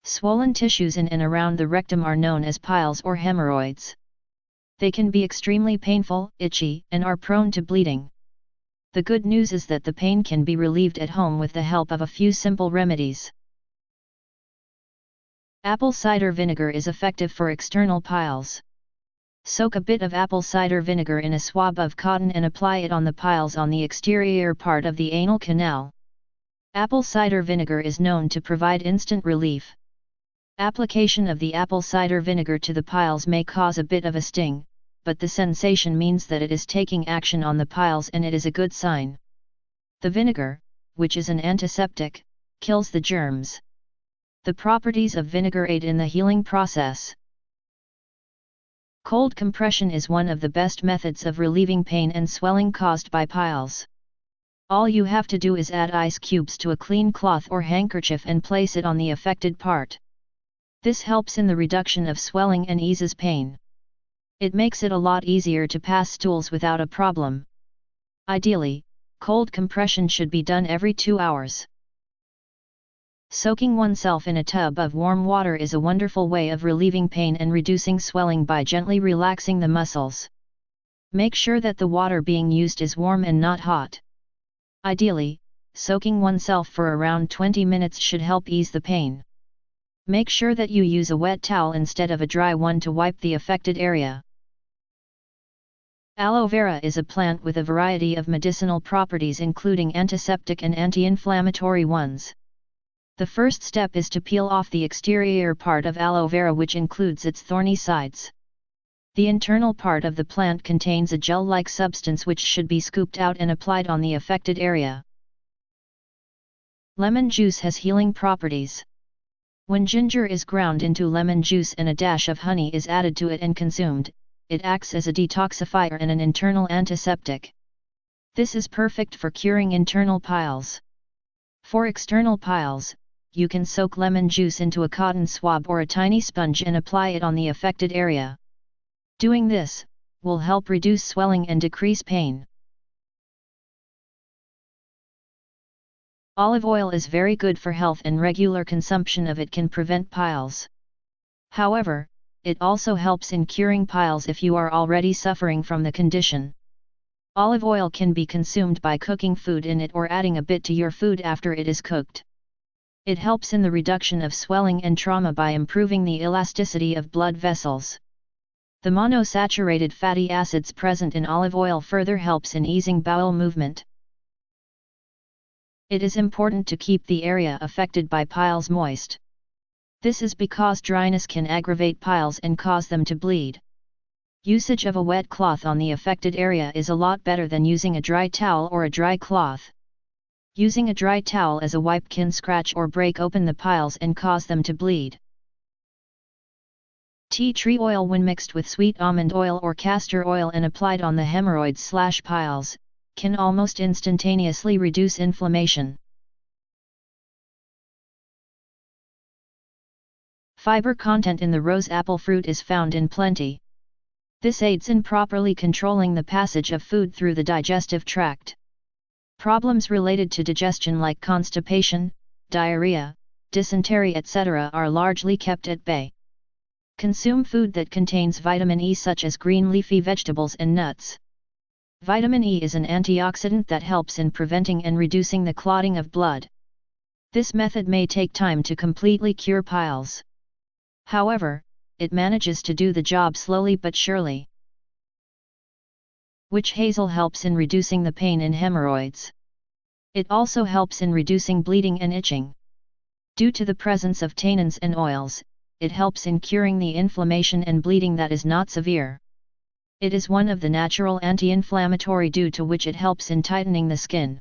Swollen tissues in and around the rectum are known as piles or hemorrhoids. They can be extremely painful, itchy, and are prone to bleeding. The good news is that the pain can be relieved at home with the help of a few simple remedies. Apple cider vinegar is effective for external piles. Soak a bit of apple cider vinegar in a swab of cotton and apply it on the piles on the exterior part of the anal canal. Apple cider vinegar is known to provide instant relief. Application of the apple cider vinegar to the piles may cause a bit of a sting, but the sensation means that it is taking action on the piles and it is a good sign. The vinegar, which is an antiseptic, kills the germs. The properties of vinegar aid in the healing process. Cold compression is one of the best methods of relieving pain and swelling caused by piles. All you have to do is add ice cubes to a clean cloth or handkerchief and place it on the affected part. This helps in the reduction of swelling and eases pain. It makes it a lot easier to pass stools without a problem. Ideally, cold compression should be done every 2 hours. Soaking oneself in a tub of warm water is a wonderful way of relieving pain and reducing swelling by gently relaxing the muscles. Make sure that the water being used is warm and not hot. Ideally, soaking oneself for around 20 minutes should help ease the pain. Make sure that you use a wet towel instead of a dry one to wipe the affected area. Aloe vera is a plant with a variety of medicinal properties including antiseptic and anti-inflammatory ones. The first step is to peel off the exterior part of aloe vera, which includes its thorny sides. The internal part of the plant contains a gel-like substance which should be scooped out and applied on the affected area. Lemon juice has healing properties. When ginger is ground into lemon juice and a dash of honey is added to it and consumed, it acts as a detoxifier and an internal antiseptic. This is perfect for curing internal piles. For external piles, you can soak lemon juice into a cotton swab or a tiny sponge and apply it on the affected area. Doing this will help reduce swelling and decrease pain. Olive oil is very good for health and regular consumption of it can prevent piles. However, it also helps in curing piles if you are already suffering from the condition. Olive oil can be consumed by cooking food in it or adding a bit to your food after it is cooked. It helps in the reduction of swelling and trauma by improving the elasticity of blood vessels. The monosaturated fatty acids present in olive oil further helps in easing bowel movement. It is important to keep the area affected by piles moist. This is because dryness can aggravate piles and cause them to bleed. Usage of a wet cloth on the affected area is a lot better than using a dry towel or a dry cloth. Using a dry towel as a wipe can scratch or break open the piles and cause them to bleed. Tea tree oil, when mixed with sweet almond oil or castor oil and applied on the hemorrhoids/piles, can almost instantaneously reduce inflammation. Fiber content in the rose apple fruit is found in plenty. This aids in properly controlling the passage of food through the digestive tract. Problems related to digestion like constipation, diarrhea, dysentery, etc. are largely kept at bay. Consume food that contains vitamin E such as green leafy vegetables and nuts. Vitamin E is an antioxidant that helps in preventing and reducing the clotting of blood. This method may take time to completely cure piles. However, it manages to do the job slowly but surely. Witch hazel helps in reducing the pain in hemorrhoids. It also helps in reducing bleeding and itching. Due to the presence of tannins and oils, it helps in curing the inflammation and bleeding that is not severe. It is one of the natural anti-inflammatory due to which it helps in tightening the skin.